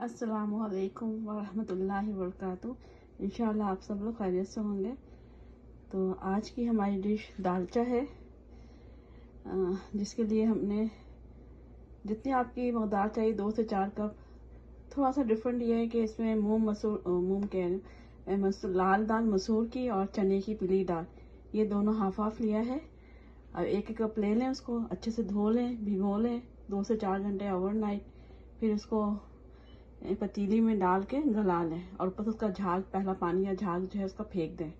अस्सलामुअलैकुम वरहमतुल्लाहि वबरकातुहू। इंशाल्लाह आप सब लोग खैरियत से होंगे। तो आज की हमारी डिश दालचा है, जिसके लिए हमने जितनी आपकी मकदार चाहिए 2 से 4 कप। थोड़ा सा डिफरेंट ये है कि इसमें लाल दाल मसूर की और चने की पीली दाल, ये दोनों हाफ हाफ लिया है। अब एक कप ले लें, उसको अच्छे से धो लें, भिगो लें 2 से 4 घंटे ओवरनाइट। फिर उसको पतीली में डाल के गला लें और ऊपर से उसका झाग, पहला पानी या झाग जो है उसका फेंक दें।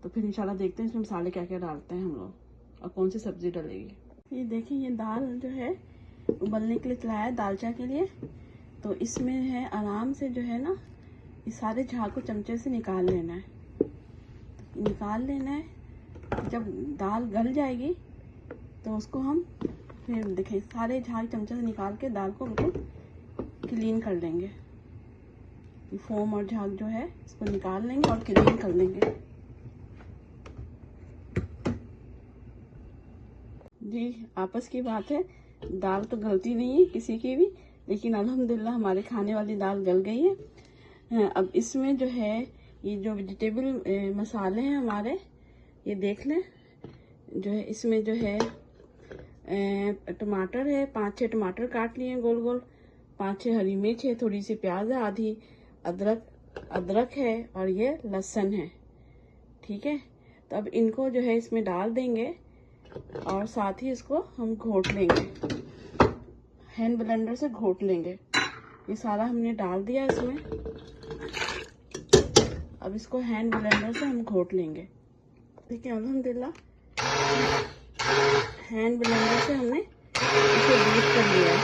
तो फिर इंशाल्लाह देखते हैं इसमें मसाले क्या क्या डालते हैं हम लोग और कौन सी सब्जी डलेगी। ये देखिए, ये दाल जो है उबलने के लिए चलाया है दालचा के लिए। तो इसमें है आराम से जो है ना, इस सारे झाग को चमचे से निकाल लेना है। जब दाल गल जाएगी तो उसको हम फिर देखें, सारे झाग चमचे से निकाल के दाल को बिल्कुल क्लीन कर लेंगे। फोम और झाग जो है इसको निकाल लेंगे और क्लीन कर लेंगे। जी, आपस की बात है, दाल तो गलती नहीं है किसी की भी, लेकिन अल्हम्दुलिल्लाह हमारे खाने वाली दाल गल गई है। अब इसमें जो है ये जो वेजिटेबल मसाले हैं हमारे, ये देख लें। जो है इसमें जो है टमाटर है, 5-6 टमाटर काट लिए गोल गोल, 5-6 हरी मिर्च है, थोड़ी सी प्याज है, आधी अदरक है और ये लहसुन है। ठीक है, तो अब इनको जो है इसमें डाल देंगे और साथ ही इसको हम घोट लेंगे, हैंड ब्लेंडर से घोट लेंगे। ये सारा हमने डाल दिया इसमें। अब इसको हैंड ब्लेंडर से हम घोट लेंगे। ठीक है, अल्हम्दुलिल्लाह हैंड ब्लेंडर से हमने इसे बीट कर लिया,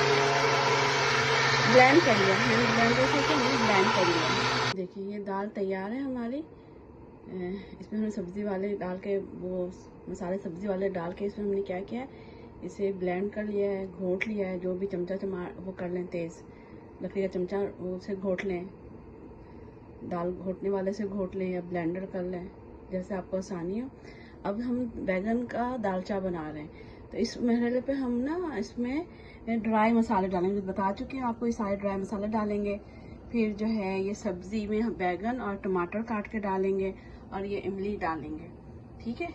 ब्लेंड कर लिया, हैंड ब्लेंडर से हमने ब्लेंड कर लिया। देखिए, ये दाल तैयार है हमारी। इसमें हमने सब्जी वाले डाल के, वो मसाले सब्जी वाले डाल के इसमें हमने क्या किया है, इसे ब्लेंड कर लिया है, घोट लिया है। जो भी चमचा वो कर लें, तेज़ लकड़ी का चमचा उसे घोट लें, दाल घोटने वाले से घोट लें या ब्लेंडर कर लें, जैसे आपको आसानी हो। अब हम बैगन का दालचा बना रहे हैं, तो इस मरहले पे हम ना इसमें ड्राई मसाले डालेंगे। बता चुके हैं आपको, ये सारे ड्राई मसाले डालेंगे। फिर जो है ये सब्जी में हम बैगन और टमाटर काट के डालेंगे और ये इमली डालेंगे। ठीक है,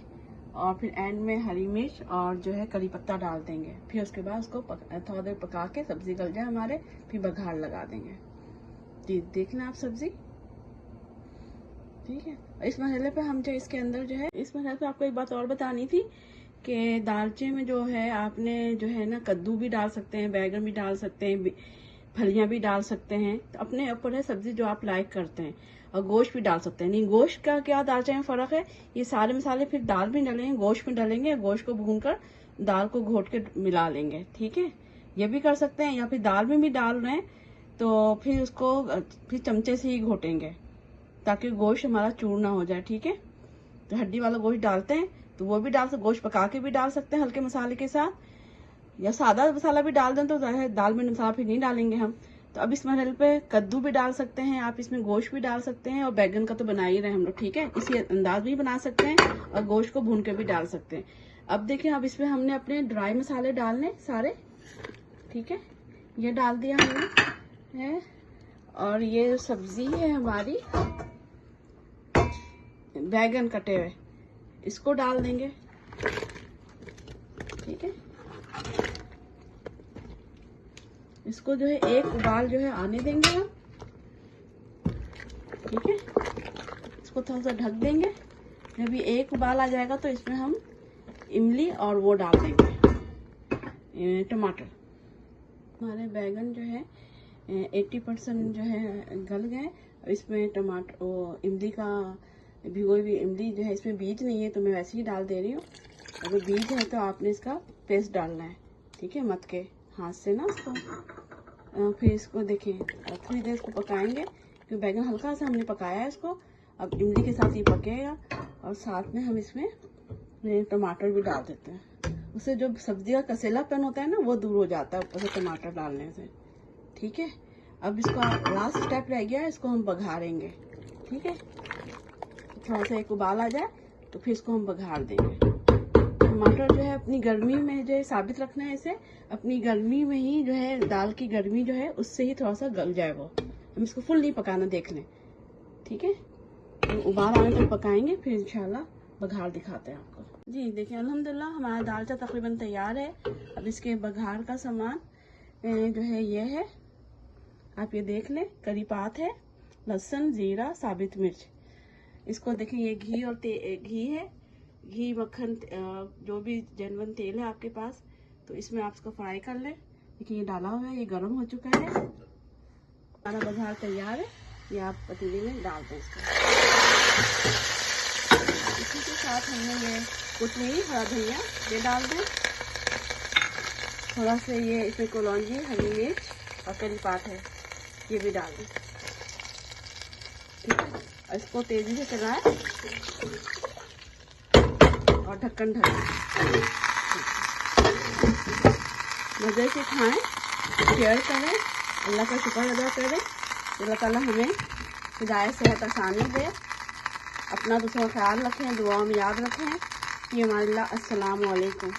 और फिर एंड में हरी मिर्च और जो है करी पत्ता डाल देंगे। फिर उसके बाद उसको थोड़ा देर पका के सब्जी गल जाए हमारे, फिर बघार लगा देंगे। जी, देखना आप सब्जी। ठीक है, इस मसाले पे हम जो इसके अंदर जो है, इस मसाले पे आपको एक बात और बतानी थी कि दालचे में जो है आपने जो है ना, कद्दू भी डाल सकते हैं, बैगन भी डाल सकते हैं, फलियां भी डाल सकते हैं। तो अपने ऊपर है सब्जी जो आप लाइक करते हैं, और गोश्त भी डाल सकते हैं। नहीं, गोश्त का क्या दालचे में फ़र्क है, ये सारे मसाले फिर दाल में डालेंगे, गोश्त में डालेंगे, गोश्त को भूनकर दाल को घोट के मिला लेंगे। ठीक है, ये भी कर सकते हैं, या फिर दाल में भी डाल रहे हैं तो फिर उसको फिर चमचे से ही घोटेंगे ताकि गोश्त हमारा चूर ना हो जाए। ठीक है, तो हड्डी वाला गोश्त डालते हैं तो वो भी डाल सकते, गोश्त पका के भी डाल सकते हैं हल्के मसाले के साथ, या सादा मसाला भी डाल दें तो दाल में मसाला फिर नहीं डालेंगे हम। तो अब इस मरहले पे कद्दू भी डाल सकते हैं आप, इसमें गोश्त भी डाल सकते हैं, और बैगन का तो बना ही रहे हम लोग। ठीक है, इसी अंदाज भी बना सकते हैं और गोश्त को भून के भी डाल सकते हैं। अब देखिए, अब इसमें हमने अपने ड्राई मसाले डालने सारे। ठीक है, ये डाल दिया हमने है, और ये सब्जी है हमारी बैगन कटे हुए, इसको डाल देंगे। ठीक है, इसको जो है एक उबाल जो है आने देंगे हम। ठीक है, इसको थोड़ा सा ढक देंगे। जब ये एक उबाल आ जाएगा तो इसमें हम इमली और वो डाल देंगे, टमाटर। हमारे बैगन जो है 80% जो है गल गए। इसमें टमाटर, वो इमली का भिगोई हुई इमली जो है, इसमें बीज नहीं है तो मैं वैसे ही डाल दे रही हूँ। अगर बीज है तो आपने इसका पेस्ट डालना है। ठीक है, मत के हाथ से ना उसको। फिर इसको देखिए, थोड़ी देर इसको पकाएंगे क्योंकि बैगन हल्का सा हमने पकाया है इसको। अब इमली के साथ ये पकेगा और साथ में हम इसमें टमाटर भी डाल देते हैं। उससे जो सब्जी का कसेलापन होता है ना, वो दूर हो जाता है ऊपर से टमाटर डालने से। ठीक है, अब इसका लास्ट स्टेप रह गया, इसको हम बघारेंगे। ठीक है, थोड़ा सा एक उबाल आ जाए तो फिर इसको हम बघार देंगे। टमाटर जो है अपनी गर्मी में जो है साबित रखना है इसे, अपनी गर्मी में ही जो है, दाल की गर्मी जो है उससे ही थोड़ा सा गल जाए वो। हम इसको फुल नहीं पकाना, देख लें, ठीक है। तो उबाल आने तक पकाएंगे, फिर इंशाल्लाह बघार दिखाते हैं आपको। जी देखिए अल्हम्दुलिल्लाह हमारा दालचा तकरीबन तैयार है। अब इसके बघार का सामान जो है ये है, आप ये देख लें, करी पात है, लहसुन, जीरा, साबित मिर्च। इसको देखें, ये घी और घी है, घी मक्खन जो भी जेनवन तेल है आपके पास, तो इसमें आप इसको फ्राई कर लें। देखिए ये डाला हुआ है, ये गर्म हो चुका है, हमारा बघार तैयार है। ये आप पतीले में डाल दें इसको। इसी के साथ हमने ये कुटमीरी, हरा धनिया ये डाल दें, थोड़ा सा ये इसमें कलौंजी, हरी मिर्च और करी पात है ये भी डाल दें, ठीक है। इसको तेजी से चलाएं और ढक्कन ढकें, मज़े से खाएं, शेयर करें, अल्लाह का शुक्र अदा करें, अल्लाह ताला हमें हिदायत, सेहत, आसानी दे। अपना दूसरा ख्याल रखें, दुआ में याद रखें। ये हमारे अस्सलाम वालेकुम।